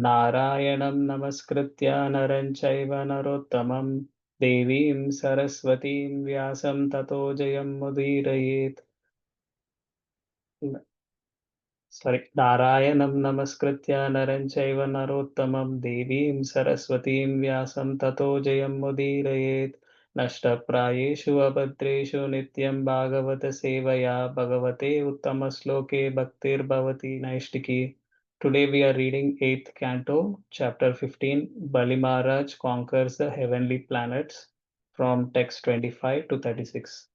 नारायणं नमस्कृत्य नरं चैव नरोत्तमं देवीं सरस्वतीं व्यासं ततो जयमुदीरयेत् नारायणं नमस्कृत्य नरं चैव नरोत्तमं देवीं सरस्वतीं व्यासं ततो जयमुदीरयेत् नष्टप्रायेषु अभद्रेषु नित्यं भागवत सेवया भगवते उत्तमश्लोके भक्तिर्भवति नैष्टिकी. Today we are reading 8th Canto, Chapter 15, Bali Maharaj conquers the heavenly planets from text 25 to 36.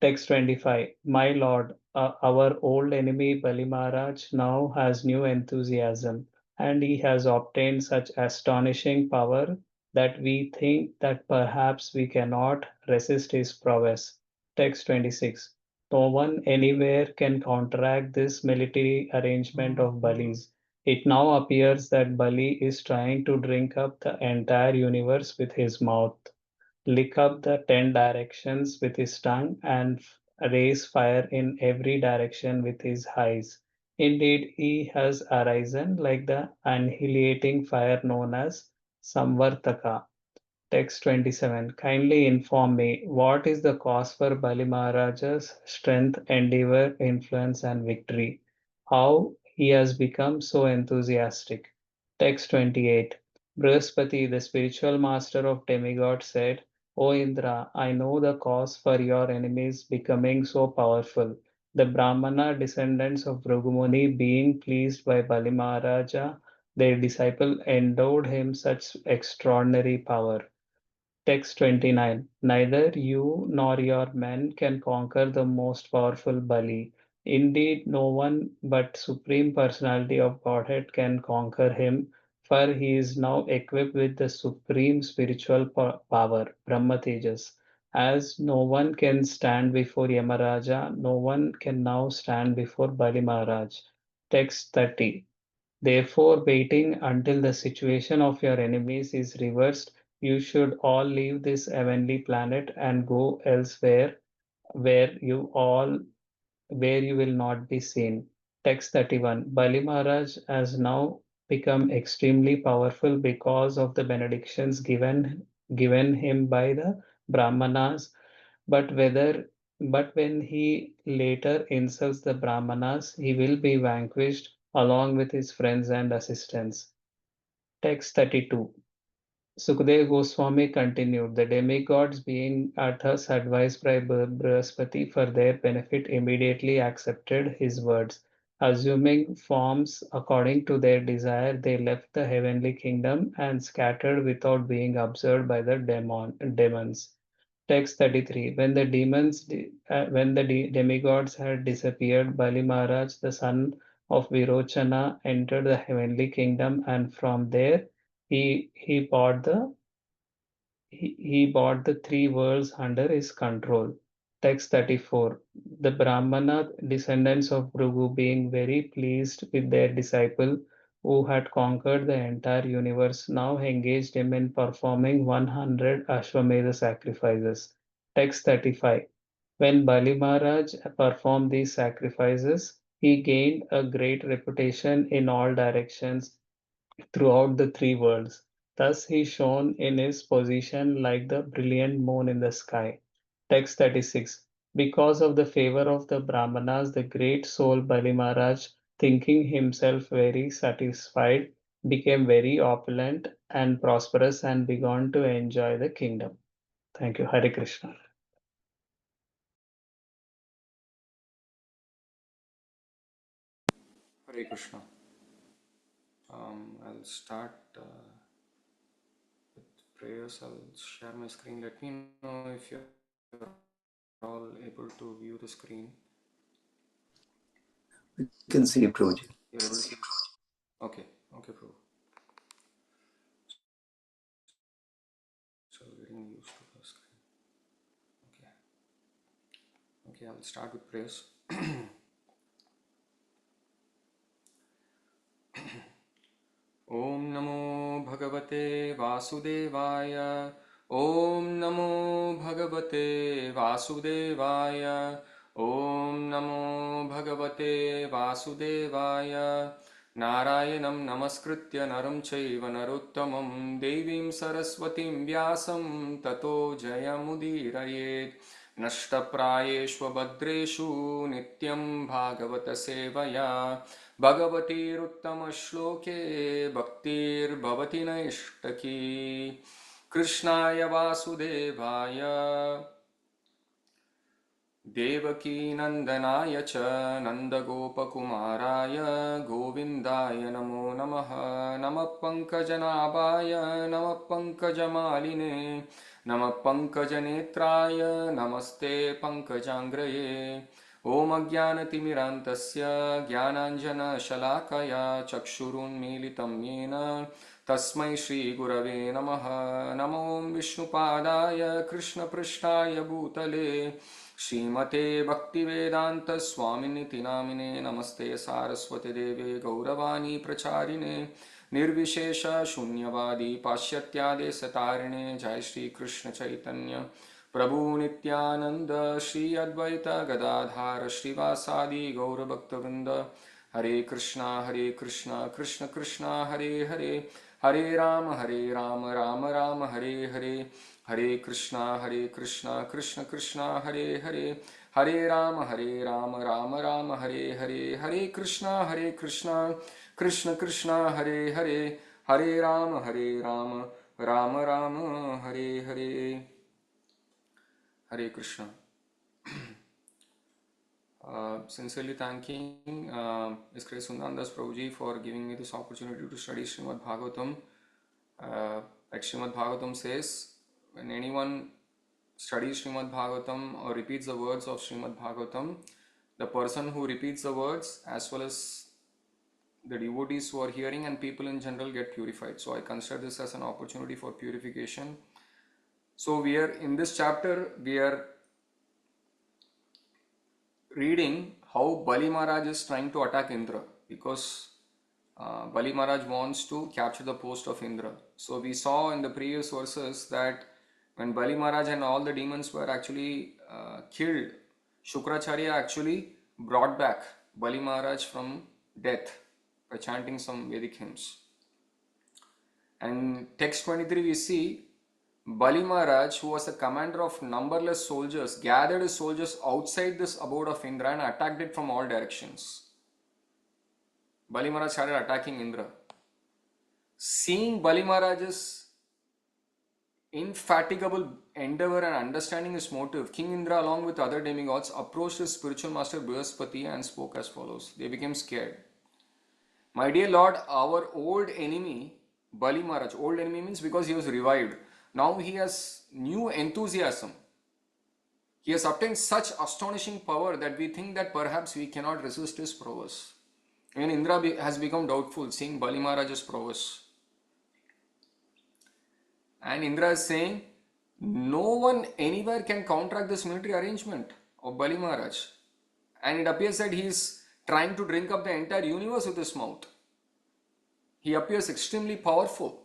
Text 25. My lord, our old enemy Bali Maharaj now has new enthusiasm, and he has obtained such astonishing power that we think that perhaps we cannot resist his prowess. Text 26. No one anywhere can counteract this military arrangement of Bali's. It now appears that Bali is trying to drink up the entire universe with his mouth, lick up the 10 directions with his tongue, and raise fire in every direction with his eyes. Indeed, he has arisen like the annihilating fire known as Samvartaka. Text 27. Kindly inform me, what is the cause for Bali Maharaja's strength, endeavor, influence, and victory? How he has become so enthusiastic? Text 28. Brihaspati, the spiritual master of demigods, said, O Indra, I know the cause for your enemies becoming so powerful. The Brahmana descendants of Bhrugumuni, being pleased by Bali Maharaja, their disciple endowed him such extraordinary power. Text 29. Neither you nor your men can conquer the most powerful Bali. Indeed, no one but Supreme Personality of Godhead can conquer him, for he is now equipped with the supreme spiritual power, Brahma Tejas. As no one can stand before Yamaraja, no one can now stand before Bali Maharaj. Text 30. Therefore, waiting until the situation of your enemies is reversed, you should all leave this heavenly planet and go elsewhere where where you will not be seen. Text 31. Bali Maharaj has now become extremely powerful because of the benedictions given him by the Brahmanas, but whether but when he later insults the Brahmanas, he will be vanquished along with his friends and assistants. Text 32. Sukadeva Goswami continued, the demigods being at us advised by Brihaspati for their benefit immediately accepted his words. Assuming forms according to their desire, they left the heavenly kingdom and scattered without being observed by the demons. Text 33. When the demigods had disappeared, Bali Maharaj, the son of Virochana, entered the heavenly kingdom, and from there he bought he brought the three worlds under his control. Text 34. The Brahmana descendants of Bhrigu, being very pleased with their disciple who had conquered the entire universe, now engaged him in performing 100 Ashwamedha sacrifices. Text 35. When Bali Maharaj performed these sacrifices, he gained a great reputation in all directions throughout the three worlds. Thus he shone in his position like the brilliant moon in the sky. Text 36. Because of the favor of the Brahmanas, the great soul Bali Maharaj, thinking himself very satisfied, became very opulent and prosperous and began to enjoy the kingdom. Thank you. Hare Krishna. Hare Krishna. I'll start with prayers. I'll share my screen. Let me know if you're all able to view the screen. We can see Prabhuji. You're able to see? Okay, okay, Prabhu. So getting used to the screen. Okay, okay. I'll start with prayers. ॐ नमो भगवते वासुदेवाय ॐ नमो भगवते वासुदेवाय ॐ नमो भगवते वासुदेवाय नारायणं नमस्कृत्य नरं चैव नरोत्तमं देवीं सरस्वतीं व्यासं ततो जयमुदीरयेत् नष्टप्रायेष्वभद्रेषु नित्यं भागवतसेवया भगवतीरुत्तमश्लोके भक्तिर्भवति नैष्टकी कृष्णाय वासुदेवाय देवकीनन्दनाय च नन्दगोपकुमाराय गोविन्दाय नमो नमः नमः पङ्कजनाभाय नमः पङ्कजमालिने नमः पङ्कजनेत्राय नमस्ते पङ्कजाङ्ग्रये ॐ अज्ञानतिमिरान्तस्य ज्ञानाञ्जनशलाकया चक्षुरुन्मीलितं येन तस्मै श्रीगुरवे नमः नमो विष्णुपादाय कृष्णपृष्ठाय भूतले श्रीमते भक्तिवेदांत स्वामिनिति नामिने नमस्ते सारस्वती देवे गौरवाणी प्रचारिणे निर्विशेष शून्यवादी पाश्चात्यादेशतारिणे जय श्री कृष्ण चैतन्य प्रभु नित्यानंद श्री अद्वैत गदाधार श्रीवासादि गौरभक्तवृंद हरे Krishna Krishna Krishna Hare Hare Hare Ram Ram Ram Hare Hare Hare Krishna Krishna Krishna Hare Hare Hare Ram Ram Ram Hare Hare Hare Krishna Krishna Krishna Hare Hare Hare Ram Ram Ram Hare Hare Hare Krishna Sincerely thanking His Grace Sundandas Prabhuji for giving me this opportunity to study Srimad Bhagavatam. Like Srimad Bhagavatam says, when anyone studies Srimad Bhagavatam or repeats the words of Srimad Bhagavatam, the person who repeats the words as well as the devotees who are hearing and people in general get purified. So I consider this as an opportunity for purification. So we are in this chapter, we are reading how Bali Maharaj is trying to attack Indra because Bali Maharaj wants to capture the post of Indra. So we saw in the previous verses that when Bali Maharaj and all the demons were actually killed, Shukracharya actually brought back Bali Maharaj from death by chanting some Vedic hymns. And text 23 we see Bali Maharaj, who was a commander of numberless soldiers, gathered his soldiers outside this abode of Indra and attacked it from all directions. Bali Maharaj started attacking Indra. Seeing Bali Maharaj's infatigable endeavor and understanding his motive, King Indra, along with other demigods, approached his spiritual master Brihaspati and spoke as follows. They became scared. My dear Lord, our old enemy, Bali Maharaj, old enemy means because he was revived. Now he has new enthusiasm. He has obtained such astonishing power that we think that perhaps we cannot resist his prowess. And Indra has become doubtful seeing Bali Maharaj's prowess. And Indra is saying, no one anywhere can counteract this military arrangement of Bali Maharaj. And it appears that he is trying to drink up the entire universe with his mouth. He appears extremely powerful.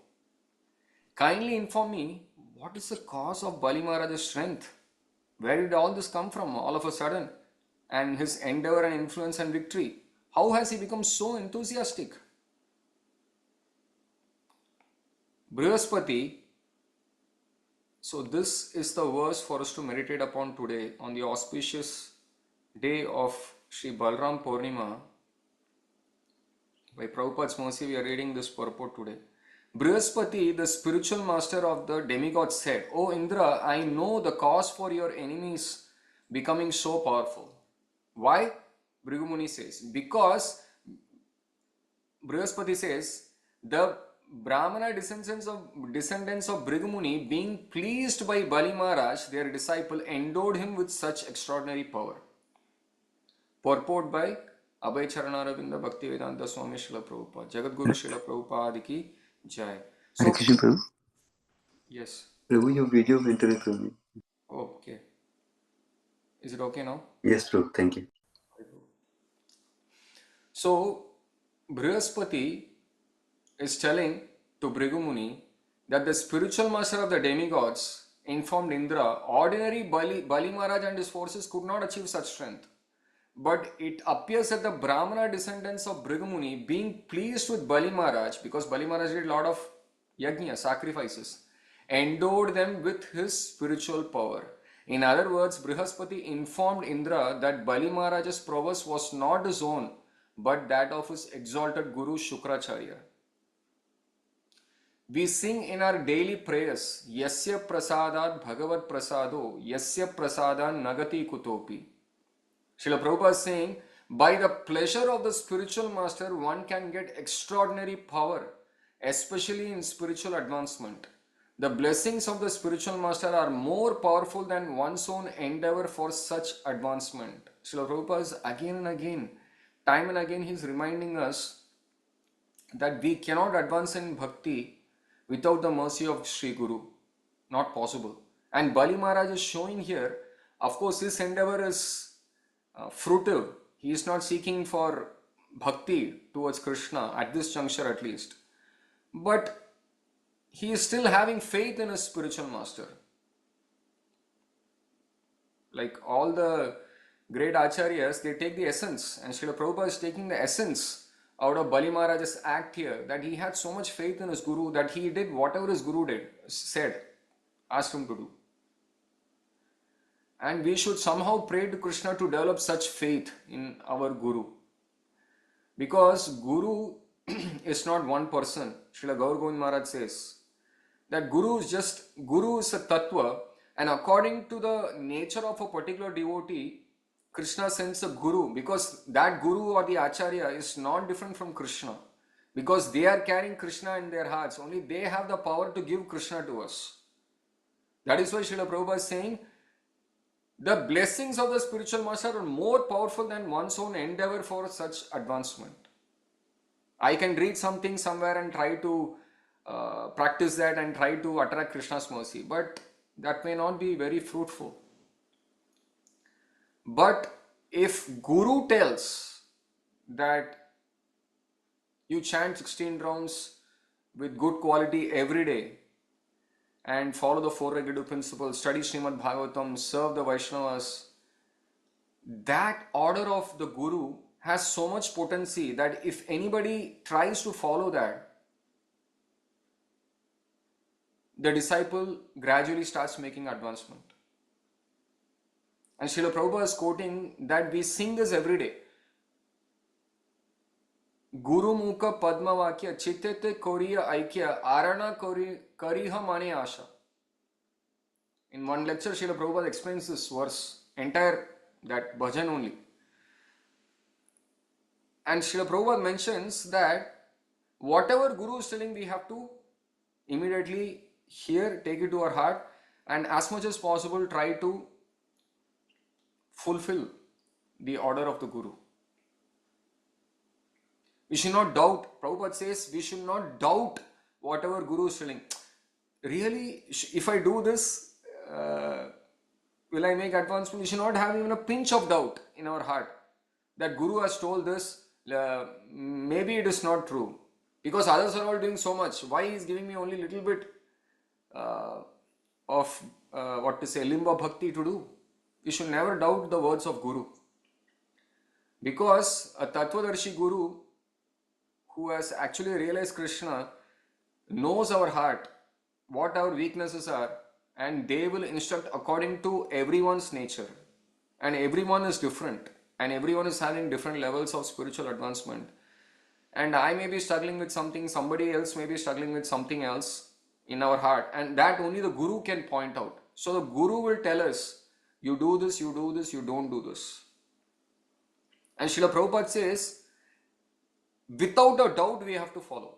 Kindly inform me, what is the cause of Bali Maharaj's strength? Where did all this come from all of a sudden? And his endeavor and influence and victory? How has he become so enthusiastic? Brihaspati. So this is the verse for us to meditate upon today on the auspicious day of Sri Balram Purnima. By Prabhupada's mercy, we are reading this purport today. Brihaspati, the spiritual master of the demigods, said, O Indra, I know the cause for your enemies becoming so powerful. Why? Bhrigu Muni says, because Brihaspati says, the Brahmana descendants of Bhrigu Muni, being pleased by Bali Maharaj, their disciple, endowed him with such extraordinary power. Purport by Abhay Charanaravinda Bhaktivedanta Swami Srila Prabhupada, Jagat Guru Srila Prabhupada ki Jai. Hare Krishna, Prabhu. Yes. Prabhu, your video went away from me. Okay. Is it okay now? Yes, Prabhu. Thank you. So, Brihaspati is telling to Bhrigu Muni that the spiritual master of the demigods informed Indra, ordinary Bali Maharaj and his forces could not achieve such strength. But it appears that the Brahmana descendants of Bhrigu being pleased with Bali Maharaj, because Bali Maharaj did a lot of yajna, sacrifices, endowed them with his spiritual power. In other words, Brihaspati informed Indra that Bali Maharaj's prowess was not his own, but that of his exalted Guru Shukracharya. We sing in our daily prayers, Yasya prasadat bhagavat prasado, Yasya prasadan nagati kutopi. Srila Prabhupada is saying, by the pleasure of the spiritual master, one can get extraordinary power, especially in spiritual advancement. The blessings of the spiritual master are more powerful than one's own endeavor for such advancement. Srila Prabhupada is again and again, time and again, he is reminding us that we cannot advance in bhakti without the mercy of Sri Guru. Not possible. And Bali Maharaj is showing here, of course, his endeavor is fruitive. He is not seeking for bhakti towards Krishna at this juncture at least. But he is still having faith in his spiritual master. Like all the great acharyas, they take the essence, and Srila Prabhupada is taking the essence out of Bali Maharaj's act here, that he had so much faith in his Guru that he did whatever his Guru said, asked him to do. And we should somehow pray to Krishna to develop such faith in our Guru. Because Guru is not one person. Srila Gaur Govind Maharaj says that Guru is a tattva, and according to the nature of a particular devotee, Krishna sends a Guru, because that Guru or the Acharya is not different from Krishna. Because they are carrying Krishna in their hearts. Only they have the power to give Krishna to us. That is why Srila Prabhupada is saying, the blessings of the spiritual master are more powerful than one's own endeavor for such advancement. I can read something somewhere and try to practice that and try to attract Krishna's mercy, but that may not be very fruitful. But if Guru tells that you chant 16 rounds with good quality every day and follow the four regulative principles, study Srimad Bhagavatam, serve the Vaishnavas, that order of the Guru has so much potency that if anybody tries to follow that, the disciple gradually starts making advancement. And Srila Prabhupada is quoting that we sing this every day. Guru Mukha Padma Vakya Chittete Koriya Aikya Arana Kariha Mane Asha. In one lecture, Srila Prabhupada explains this verse, entire that bhajan only. And Srila Prabhupada mentions that whatever Guru is telling, we have to immediately hear, take it to our heart, and as much as possible try to fulfill the order of the Guru. We should not doubt. Prabhupada says we should not doubt whatever Guru is telling. Really, if I do this, will I make advancement? We should not have even a pinch of doubt in our heart that Guru has told this. Maybe it is not true, because others are all doing so much. Why he is giving me only little bit of limba bhakti to do? We should never doubt the words of Guru, because a Tattvadarshi Guru who has actually realized Krishna knows our heart, what our weaknesses are, and they will instruct according to everyone's nature. And everyone is different, and everyone is having different levels of spiritual advancement. And I may be struggling with something, somebody else may be struggling with something else in our heart, and that only the Guru can point out. So the Guru will tell us, you do this, you do this, you don't do this. And Srila Prabhupada says, without a doubt we have to follow.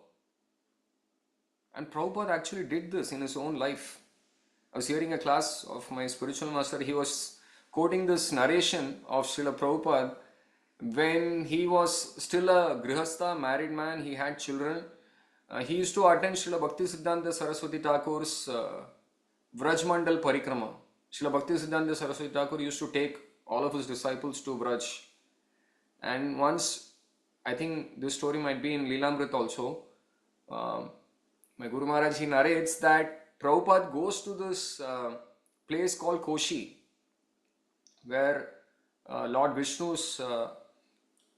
And Prabhupada actually did this in his own life. I was hearing a class of my spiritual master. He was quoting this narration of Srila Prabhupada when he was still a grihastha, married man. He had children. He used to attend Srila Bhakti Siddhanta Saraswati Thakur's Vraj Mandal Parikrama. Srila Bhakti Siddhanta Saraswati Thakur used to take all of his disciples to Vraj. And once, I think this story might be in Leelamrit also, my Guru Maharaj, he narrates that Prabhupada goes to this place called Koshi, where Lord Vishnu's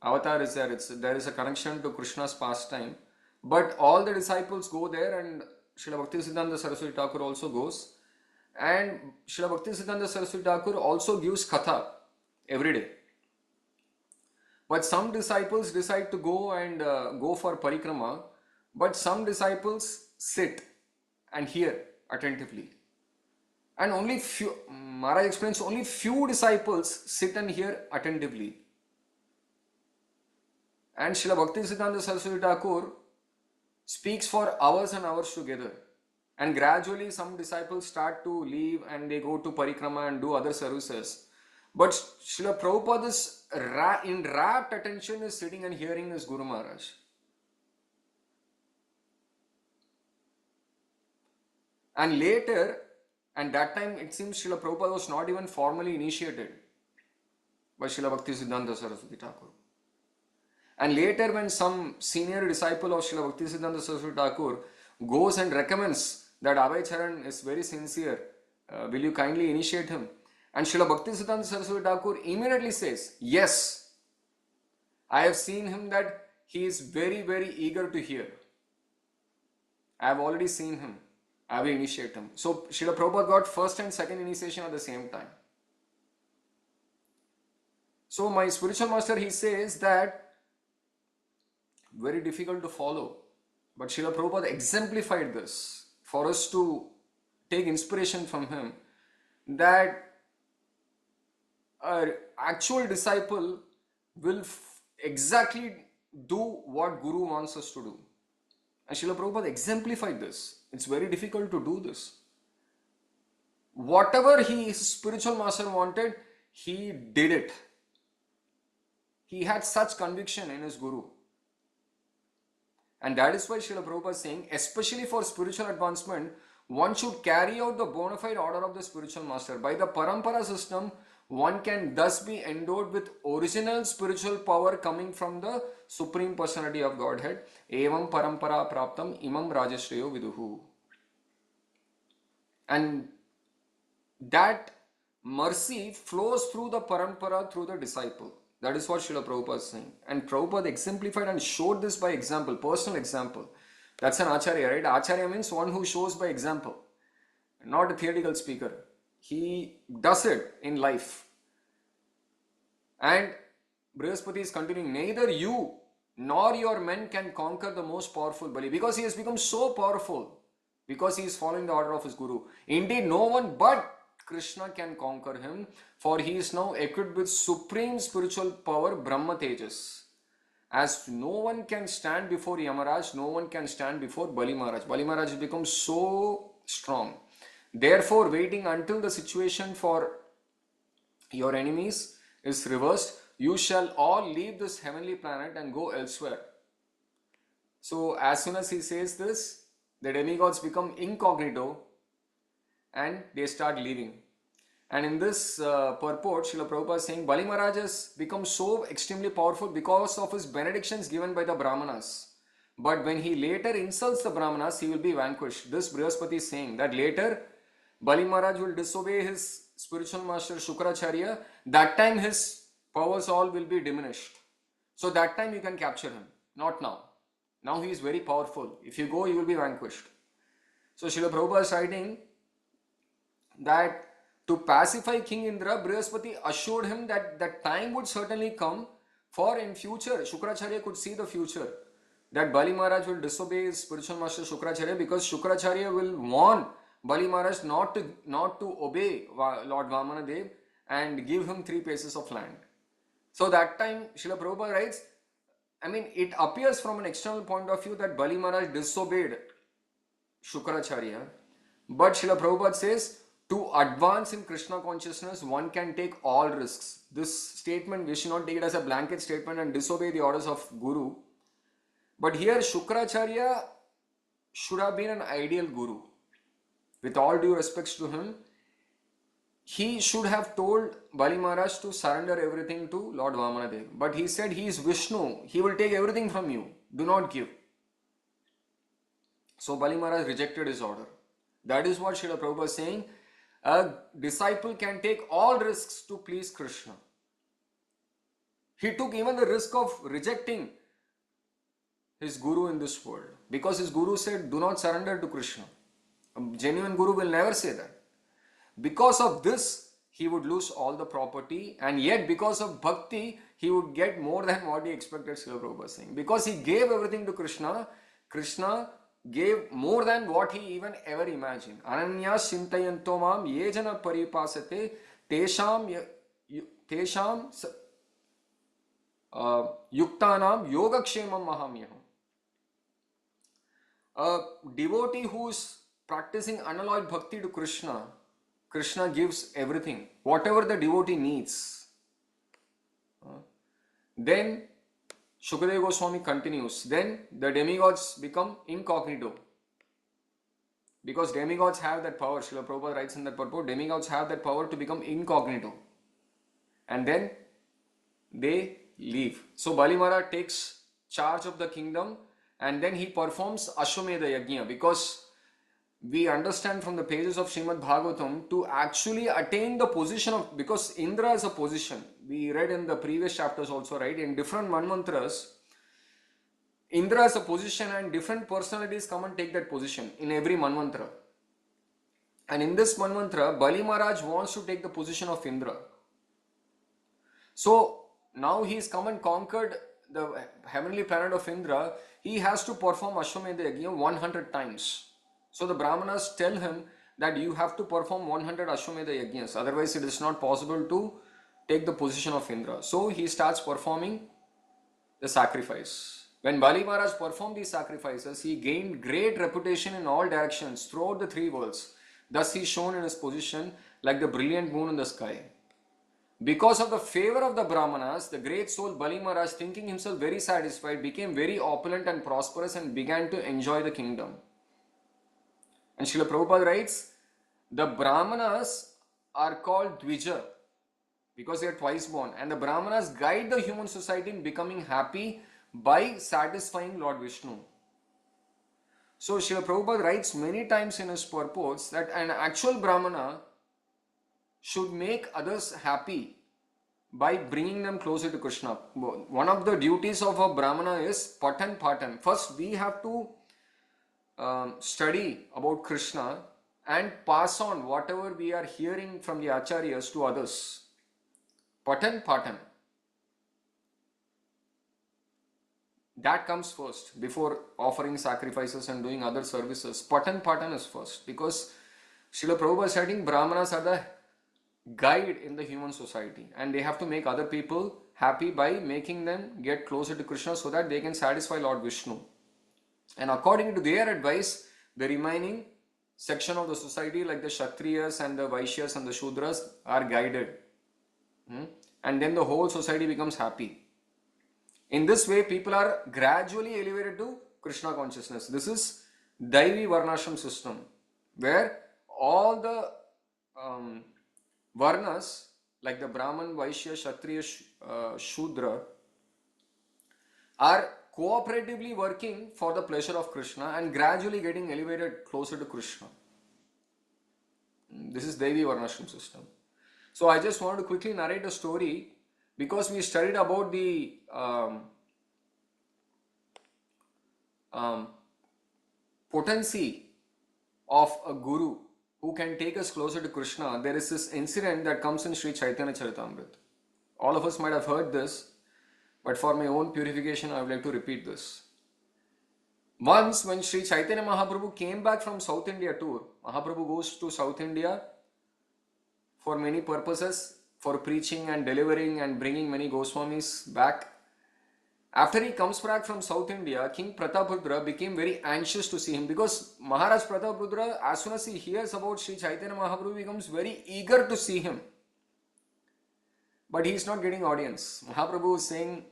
avatar is there. There is a connection to Krishna's pastime. But all the disciples go there, and Srila Bhaktisiddhanta Saraswati Thakur also goes. And Srila Bhaktisiddhanta Saraswati Thakur also gives katha every day. But some disciples decide to go and go for parikrama, but some disciples sit and hear attentively. And only few, Maharaj explains, only few disciples sit and hear attentively. And Srila Bhaktisiddhanta Saraswati Thakur speaks for hours and hours together. And gradually some disciples start to leave and they go to parikrama and do other services. But Srila Prabhupada's in rapt attention is sitting and hearing his Guru Maharaj. And later, and that time it seems Srila Prabhupada was not even formally initiated by Srila Bhaktisiddhanta Saraswati Thakur. And later when some senior disciple of Srila Bhaktisiddhanta Saraswati Thakur goes and recommends that Abhay Charan is very sincere, will you kindly initiate him? And Srila Bhaktisiddhanta Saraswati Thakur immediately says, yes, I have seen him that he is very, very eager to hear. I have already seen him. I will initiate him. So Srila Prabhupada got first and second initiation at the same time. So my spiritual master, he says that very difficult to follow. But Srila Prabhupada exemplified this for us to take inspiration from him, that an actual disciple will exactly do what Guru wants us to do. And Srila Prabhupada exemplified this. It's very difficult to do this. Whatever his spiritual master wanted, he did it. He had such conviction in his Guru. And that is why Srila Prabhupada is saying, especially for spiritual advancement, one should carry out the bona fide order of the spiritual master. By the parampara system, one can thus be endowed with original spiritual power coming from the Supreme Personality of Godhead. Evam parampara praptam imam rajashreyo viduhu. And that mercy flows through the parampara, through the disciple. That is what Srila Prabhupada is saying. And Prabhupada exemplified and showed this by example, personal example. That's an Acharya, right? Acharya means one who shows by example, not a theoretical speaker. He does it in life. And Brihaspati is continuing, neither you nor your men can conquer the most powerful Bali, because he has become so powerful, because he is following the order of his Guru. Indeed, no one but Krishna can conquer him, for he is now equipped with supreme spiritual power, Brahma Tejas. As no one can stand before Yamaraj, no one can stand before Bali Maharaj. Bali Maharaj has become so strong. Therefore, waiting until the situation for your enemies is reversed, you shall all leave this heavenly planet and go elsewhere. So, as soon as he says this, the demigods become incognito and they start leaving. And in this purport, Srila Prabhupada is saying, Bali Maharaj has become so extremely powerful because of his benedictions given by the Brahmanas. But when he later insults the Brahmanas, he will be vanquished. This Brihaspati is saying that later Bali Maharaj will disobey his spiritual master Shukracharya. That time his powers all will be diminished. So that time you can capture him. Not now. Now he is very powerful. If you go, you will be vanquished. So Srila Prabhupada is writing that to pacify King Indra, Brihaspati assured him that the time would certainly come, for in future, Shukracharya could see the future, that Bali Maharaj will disobey his spiritual master Shukracharya, because Shukracharya will warn Bali Maharaj not to obey Lord Vamana Dev and give him 3 paces of land. So that time, Srila Prabhupada writes, it appears from an external point of view that Bali Maharaj disobeyed Shukracharya, but Srila Prabhupada says, to advance in Krishna consciousness, one can take all risks. This statement, we should not take it as a blanket statement and disobey the orders of Guru. But here, Shukracharya should have been an ideal Guru. With all due respects to him, he should have told Bali Maharaj to surrender everything to Lord Vamana Dev. But he said, he is Vishnu. He will take everything from you. Do not give. So Bali Maharaj rejected his order. That is what Srila Prabhupada is saying. A disciple can take all risks to please Krishna. He took even the risk of rejecting his guru in this world because his guru said, do not surrender to Krishna. A genuine guru will never say that. Because of this, he would lose all the property, and yet because of bhakti, he would get more than what he expected, Srila Prabhupada was saying. Because he gave everything to Krishna, Krishna gave more than what he even ever imagined. Ananya Sintayanto Mam Yejana Paripasate Tesham Yuktanam Yogakshemam Mahamyaham. A devotee who is practicing unalloyed bhakti to Krishna, Krishna gives everything, whatever the devotee needs. Then Shukadeva Goswami continues, then the demigods become incognito. Because demigods have that power, Srila Prabhupada writes in that purport, demigods have that power to become incognito. And then they leave. So Bali Maharaj takes charge of the kingdom and then he performs Ashwamedha Yajna, because we understand from the pages of Srimad Bhagavatam to actually attain the position of, because Indra is a position, we read in the previous chapters also, right, in different manmantras, Indra is a position and different personalities come and take that position in every manmantra. And in this manmantra, Bali Maharaj wants to take the position of Indra. So now he's come and conquered the heavenly planet of Indra. He has to perform Ashwamedha Yajna 100 times. So the Brahmanas tell him that you have to perform 100 Ashwamedha Yajnas, otherwise it is not possible to take the position of Indra. So he starts performing the sacrifice. When Bali Maharaj performed these sacrifices, he gained great reputation in all directions throughout the three worlds. Thus he is shown in his position like the brilliant moon in the sky. Because of the favor of the Brahmanas, the great soul Bali Maharaj, thinking himself very satisfied, became very opulent and prosperous and began to enjoy the kingdom. And Srila Prabhupada writes, the Brahmanas are called Dvija because they are twice born, and the Brahmanas guide the human society in becoming happy by satisfying Lord Vishnu. So Srila Prabhupada writes many times in his purports that an actual Brahmana should make others happy by bringing them closer to Krishna. One of the duties of a Brahmana is patan patan. First we have to study about Krishna and pass on whatever we are hearing from the acharyas to others. Patan patan. That comes first before offering sacrifices and doing other services. Patan patan is first, because Srila Prabhupada is saying Brahmanas are the guide in the human society and they have to make other people happy by making them get closer to Krishna so that they can satisfy Lord Vishnu. And according to their advice, the remaining section of the society like the Kshatriyas and the Vaishyas and the Shudras are guided. And then the whole society becomes happy. In this way, people are gradually elevated to Krishna consciousness. This is Daivi Varnashram system, where all the Varnas like the Brahman, Vaishya, Kshatriya, Shudra are cooperatively working for the pleasure of Krishna and gradually getting elevated closer to Krishna. This is Devi Varnashram system. So I just wanted to quickly narrate a story because we studied about the potency of a guru who can take us closer to Krishna. There is this incident that comes in Sri Chaitanya Charitamrita. All of us might have heard this, but for my own purification, I would like to repeat this. Once when Sri Chaitanya Mahaprabhu came back from South India tour, Mahaprabhu goes to South India for many purposes, for preaching and delivering and bringing many Goswamis back. After he comes back from South India, King Prataparudra became very anxious to see him because Maharaj Prataparudra, as soon as he hears about Sri Chaitanya Mahaprabhu, becomes very eager to see him. But he is not getting audience. Mahaprabhu is saying,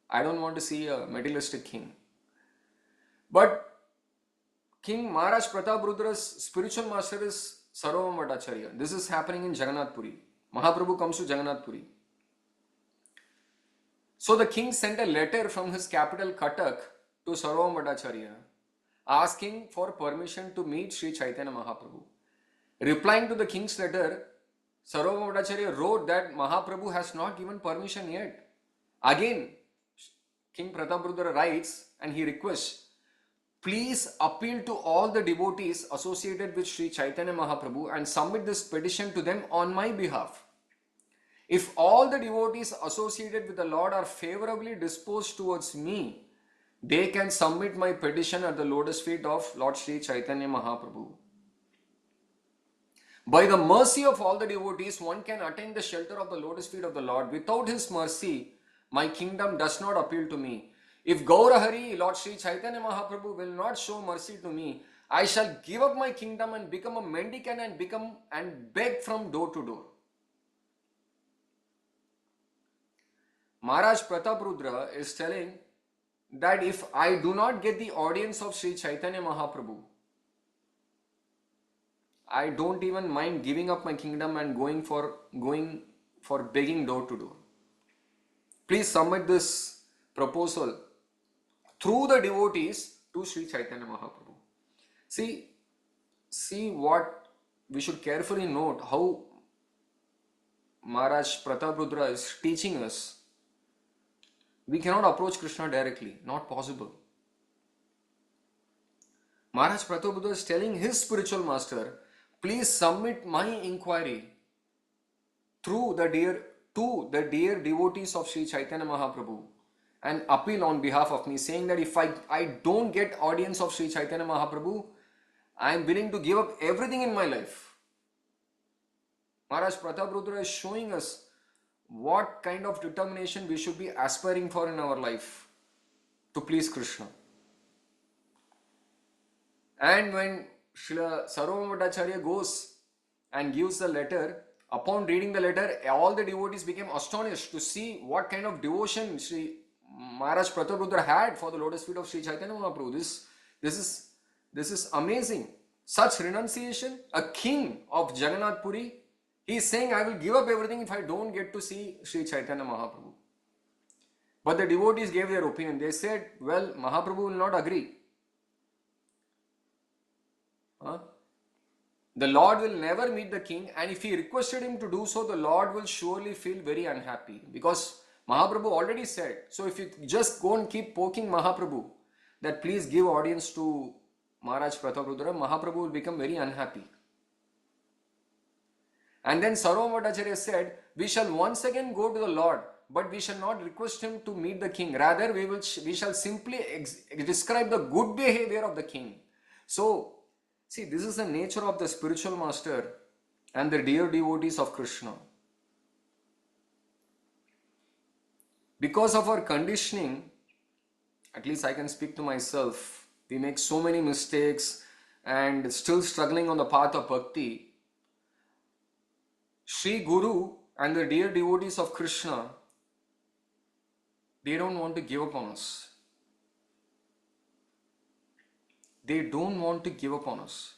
I don't want to see a materialistic king. But King Maharaj Prataparudra's spiritual master is Sarvabhauma Bhattacharya. This is happening in Jagannath Puri. Mahaprabhu comes to Jagannath Puri. So the king sent a letter from his capital Cuttack to Sarvabhauma Bhattacharya asking for permission to meet Sri Chaitanya Mahaprabhu. Replying to the king's letter, Sarvabhauma Bhattacharya wrote that Mahaprabhu has not given permission yet. Again, King Prataprudra writes and he requests, please appeal to all the devotees associated with Sri Chaitanya Mahaprabhu and submit this petition to them on my behalf. If all the devotees associated with the Lord are favorably disposed towards me, they can submit my petition at the lotus feet of Lord Sri Chaitanya Mahaprabhu. By the mercy of all the devotees, one can attain the shelter of the lotus feet of the Lord. Without his mercy, my kingdom does not appeal to me. If Gaurahari, Lord Sri Chaitanya Mahaprabhu, will not show mercy to me, I shall give up my kingdom and become a mendicant and beg from door to door. Maharaj Prataprudra is telling that if I do not get the audience of Sri Chaitanya Mahaprabhu, I don't even mind giving up my kingdom and going for begging door to door. Please submit this proposal through the devotees to Sri Chaitanya Mahaprabhu. See what we should carefully note, how Maharaj Prataprudra is teaching us. We cannot approach Krishna directly, not possible. Maharaj Prataprudra is telling his spiritual master, please submit my inquiry through the dear devotees of Sri Chaitanya Mahaprabhu and appeal on behalf of me, saying that if I don't get audience of Sri Chaitanya Mahaprabhu, I am willing to give up everything in my life. Maharaj Prataprudra is showing us what kind of determination we should be aspiring for in our life to please Krishna. And when Srila Sarvabhaumacharya goes and gives the letter, upon reading the letter, all the devotees became astonished to see what kind of devotion Sri Maharaj Prataprudra had for the lotus feet of Sri Chaitanya Mahaprabhu. This is amazing. Such renunciation, a king of Jagannath Puri, he is saying, I will give up everything if I don't get to see Sri Chaitanya Mahaprabhu. But the devotees gave their opinion. They said, well, Mahaprabhu will not agree. The Lord will never meet the king, and if he requested him to do so, the Lord will surely feel very unhappy, because Mahaprabhu already said, so if you just go and keep poking Mahaprabhu that please give audience to Maharaj Prataprudra, Mahaprabhu will become very unhappy. And then Sarvabhaumacharya said, we shall once again go to the Lord, but we shall not request him to meet the king. Rather, we shall simply describe the good behavior of the king. So, see, this is the nature of the spiritual master and the dear devotees of Krishna. Because of our conditioning, at least I can speak to myself, we make so many mistakes and still struggling on the path of bhakti. Sri Guru and the dear devotees of Krishna, they don't want to give up on us. They don't want to give up on us.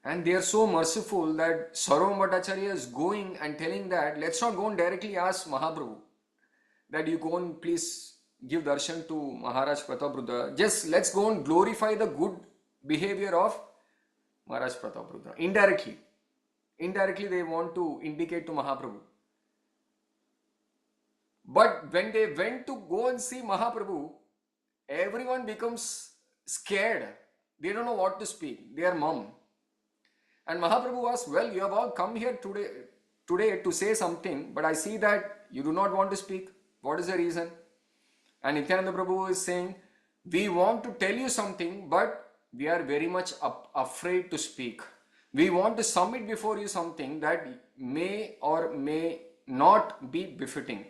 And they are so merciful that Sarvabhaumacharya is going and telling that, let's not go and directly ask Mahaprabhu that you go and please give darshan to Maharaj Prataprudra. Just let's go and glorify the good behavior of Maharaj Prataprudra. Indirectly they want to indicate to Mahaprabhu. But when they went to go and see Mahaprabhu, everyone becomes scared. They don't know what to speak. They are mum. And Mahaprabhu asked, well, you have all come here today to say something, but I see that you do not want to speak. What is the reason? And Nityananda Prabhu is saying, we want to tell you something, but we are very much afraid to speak. We want to submit before you something that may or may not be befitting.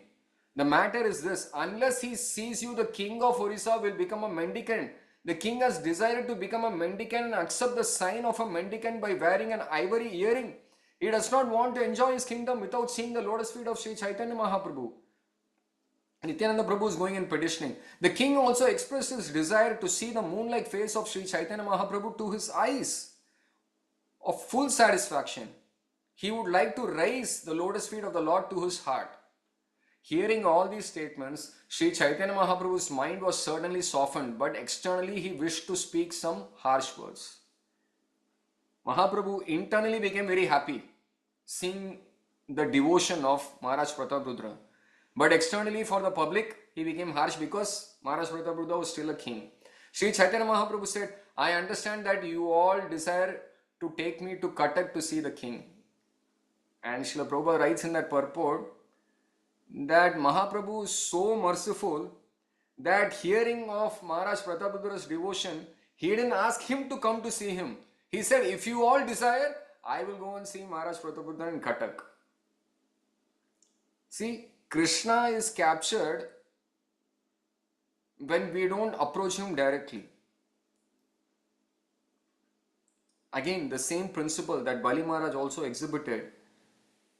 The matter is this, unless he sees you, the king of Orissa will become a mendicant. The king has decided to become a mendicant and accept the sign of a mendicant by wearing an ivory earring. He does not want to enjoy his kingdom without seeing the lotus feet of Sri Chaitanya Mahaprabhu. Nityananda Prabhu is going and petitioning. The king also expressed his desire to see the moon-like face of Sri Chaitanya Mahaprabhu to his eyes of full satisfaction. He would like to raise the lotus feet of the Lord to his heart. Hearing all these statements, Sri Chaitanya Mahaprabhu's mind was certainly softened, but externally he wished to speak some harsh words. Mahaprabhu internally became very happy seeing the devotion of Maharaj Prataprudra. But externally for the public, he became harsh because Maharaj Prataparudra was still a king. Sri Chaitanya Mahaprabhu said, I understand that you all desire to take me to Cuttack to see the king. And Srila Prabhupada writes in that purport that Mahaprabhu is so merciful that hearing of Maharaj Prataparudra's devotion, he didn't ask him to come to see him. He said, if you all desire, I will go and see Maharaj Prataparudra in Cuttack. See, Krishna is captured when we don't approach him directly. Again, the same principle that Bali Maharaj also exhibited,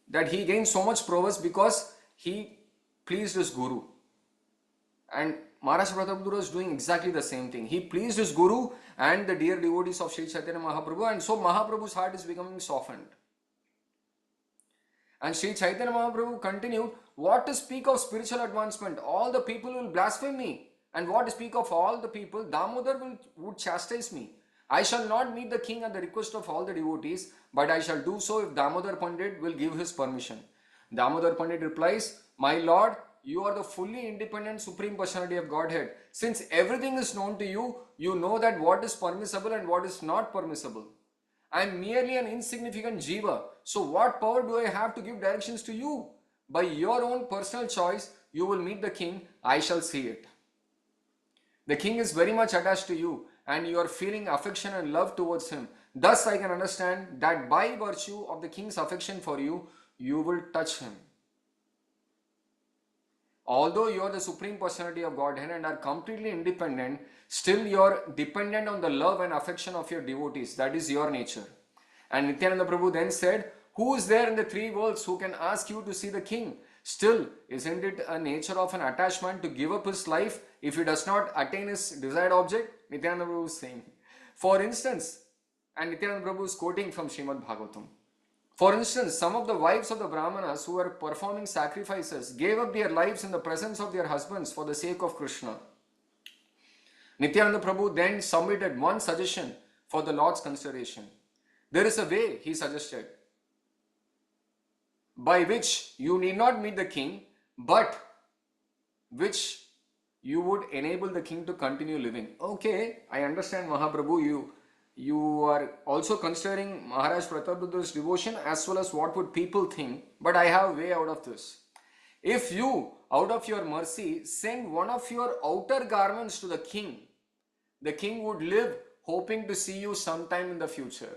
that he gained so much prowess because he pleased his guru. And Maharaj Prataparudra is doing exactly the same thing. He pleased his guru and the dear devotees of Sri Chaitanya Mahaprabhu, and so Mahaprabhu's heart is becoming softened. And Sri Chaitanya Mahaprabhu continued, what to speak of spiritual advancement? All the people will blaspheme me. And what to speak of all the people? Damodar would chastise me. I shall not meet the king at the request of all the devotees, but I shall do so if Damodar Pandit will give his permission. Damodar Pandit replies, my lord, you are the fully independent Supreme Personality of Godhead. Since everything is known to you, you know that what is permissible and what is not permissible. I am merely an insignificant jiva. So what power do I have to give directions to you? By your own personal choice, you will meet the king. I shall see it. The king is very much attached to you and you are feeling affection and love towards him. Thus I can understand that by virtue of the king's affection for you, you will touch him. Although you are the Supreme Personality of Godhead and are completely independent, still you are dependent on the love and affection of your devotees. That is your nature. And Nityananda Prabhu then said, who is there in the three worlds who can ask you to see the king? Still, isn't it a nature of an attachment to give up his life if he does not attain his desired object? Nityananda Prabhu is saying. For instance, and Nityananda Prabhu is quoting from Srimad Bhagavatam. For instance, some of the wives of the Brahmanas who were performing sacrifices gave up their lives in the presence of their husbands for the sake of Krishna. Nityananda Prabhu then submitted one suggestion for the Lord's consideration. There is a way, he suggested, by which you need not meet the king, but which you would enable the king to continue living. Okay, I understand, Mahaprabhu, you are also considering Maharaj Prataparudra's devotion as well as what would people think, but I have a way out of this. If you, out of your mercy, send one of your outer garments to the king would live hoping to see you sometime in the future.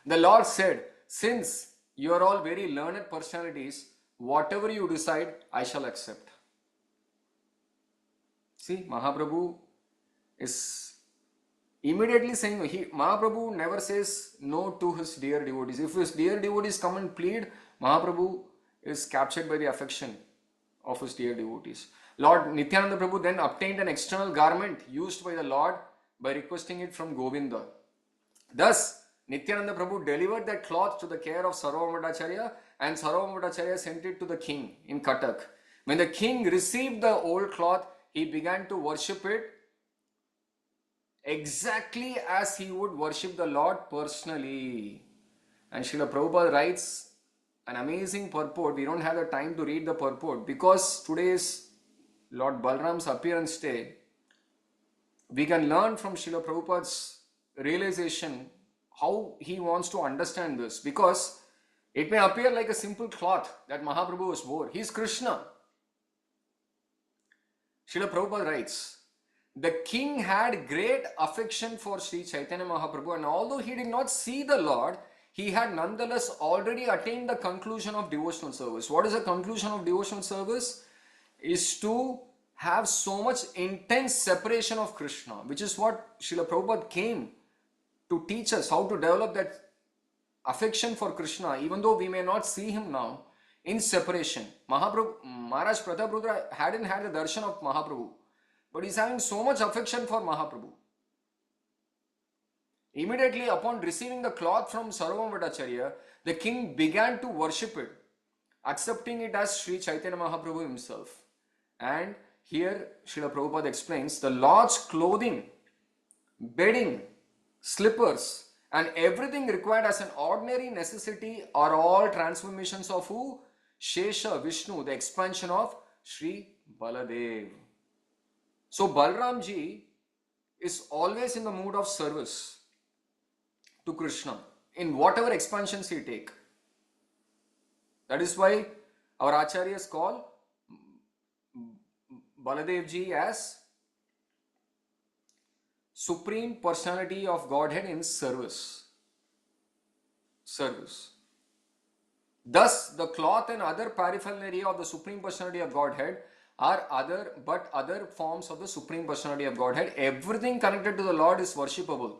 The Lord said, since you are all very learned personalities, whatever you decide, I shall accept. See, Mahaprabhu is immediately saying, Mahaprabhu never says no to his dear devotees. If his dear devotees come and plead, Mahaprabhu is captured by the affection of his dear devotees. Lord Nityananda Prabhu then obtained an external garment used by the Lord by requesting it from Govinda. Thus, Nityananda Prabhu delivered that cloth to the care of Sarvabhaumacharya and Sarvabhaumacharya sent it to the king in Cuttack. When the king received the old cloth, he began to worship it exactly as he would worship the Lord personally. And Srila Prabhupada writes an amazing purport. We don't have the time to read the purport because today is Lord Balram's appearance day. We can learn from Srila Prabhupada's realization how he wants to understand this, because it may appear like a simple cloth that Mahaprabhu was wore. He is Krishna. Srila Prabhupada writes, the king had great affection for Sri Chaitanya Mahaprabhu, and although he did not see the Lord, he had nonetheless already attained the conclusion of devotional service. What is the conclusion of devotional service? Is to have so much intense separation of Krishna, which is what Srila Prabhupada came to teach us, how to develop that affection for Krishna, even though we may not see him now, in separation. Maharaj Prataparudra hadn't had the darshan of Mahaprabhu, but he's having so much affection for Mahaprabhu. Immediately upon receiving the cloth from Sarvabhaumacharya, the king began to worship it, accepting it as Sri Chaitanya Mahaprabhu himself. And here Srila Prabhupada explains, the Lord's clothing, bedding, slippers and everything required as an ordinary necessity are all transformations of who? Shesha, Vishnu, the expansion of Shri Baladev. So Balram ji is always in the mood of service to Krishna in whatever expansions he take. That is why our acharyas call Baladev ji as Supreme Personality of Godhead in service. Service. Thus, the cloth and other paraphernalia of the Supreme Personality of Godhead are other forms of the Supreme Personality of Godhead. Everything connected to the Lord is worshipable.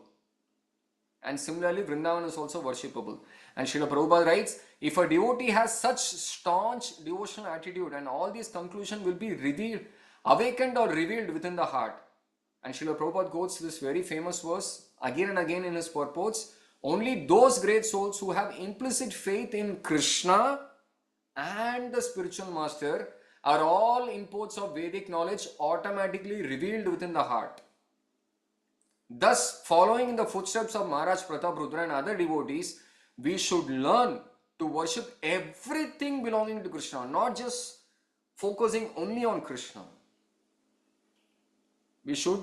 And similarly, Vrindavan is also worshipable. And Srila Prabhupada writes, if a devotee has such staunch devotional attitude, and all these conclusions will be revealed, awakened or revealed within the heart. And Srila Prabhupada quotes this very famous verse again and again in his purports. Only those great souls who have implicit faith in Krishna and the spiritual master are all imports of Vedic knowledge automatically revealed within the heart. Thus, following in the footsteps of Maharaj Pratap Rudra and other devotees, we should learn to worship everything belonging to Krishna, not just focusing only on Krishna. We should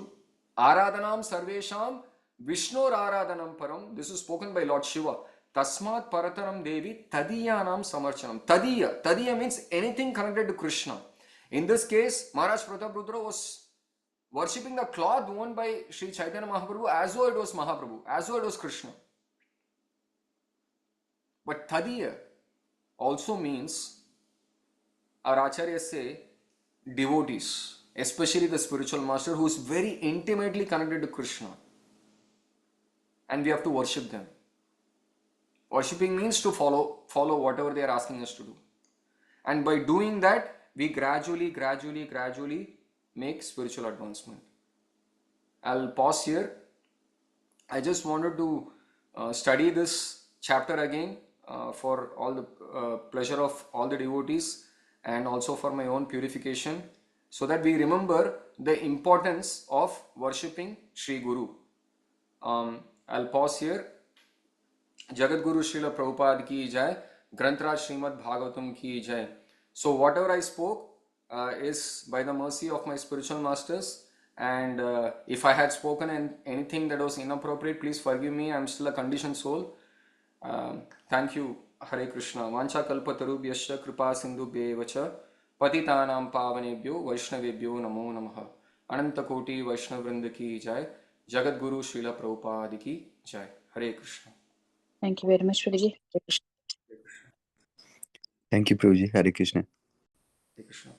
Aradhanam Sarvesham Vishnur Aradhanam Param. This is spoken by Lord Shiva. Tasmat Parataram Devi Tadiyanam Samarchanam. Tadiya means anything connected to Krishna. In this case, Maharaj Pratap Rudra was worshipping the cloth worn by Sri Chaitanya Mahaprabhu as though it was Mahaprabhu, as though it was Krishna. But Tadiya also means, our acharyas say, devotees, especially the spiritual master who is very intimately connected to Krishna. And we have to worship them. Worshipping means to follow whatever they are asking us to do. And by doing that, we gradually make spiritual advancement. I'll pause here. I just wanted to study this chapter again for all the pleasure of all the devotees and also for my own purification, so that we remember the importance of worshipping Sri Guru. I'll pause here. Jagat Guru Srila Prabhupada ki jai, Grantraj Srimad Bhagavatam ki jai. So whatever I spoke is by the mercy of my spiritual masters, and if I had spoken anything that was inappropriate, please forgive me. I'm still a conditioned soul. Thank you. Hare Krishna. Vancha kalpatarubhyascha kripa sindhubhyevacha patitanam pavanebhyo vaishnavebhyo namo namaha. Ananta koti Vaishnav Vrinda ki jai. Jagat Guru Srila Prabhupada ki jai. Hare Krishna. Thank you very much, Prabhuji. Thank you, Prabhuji. Hare Krishna. Hare Krishna.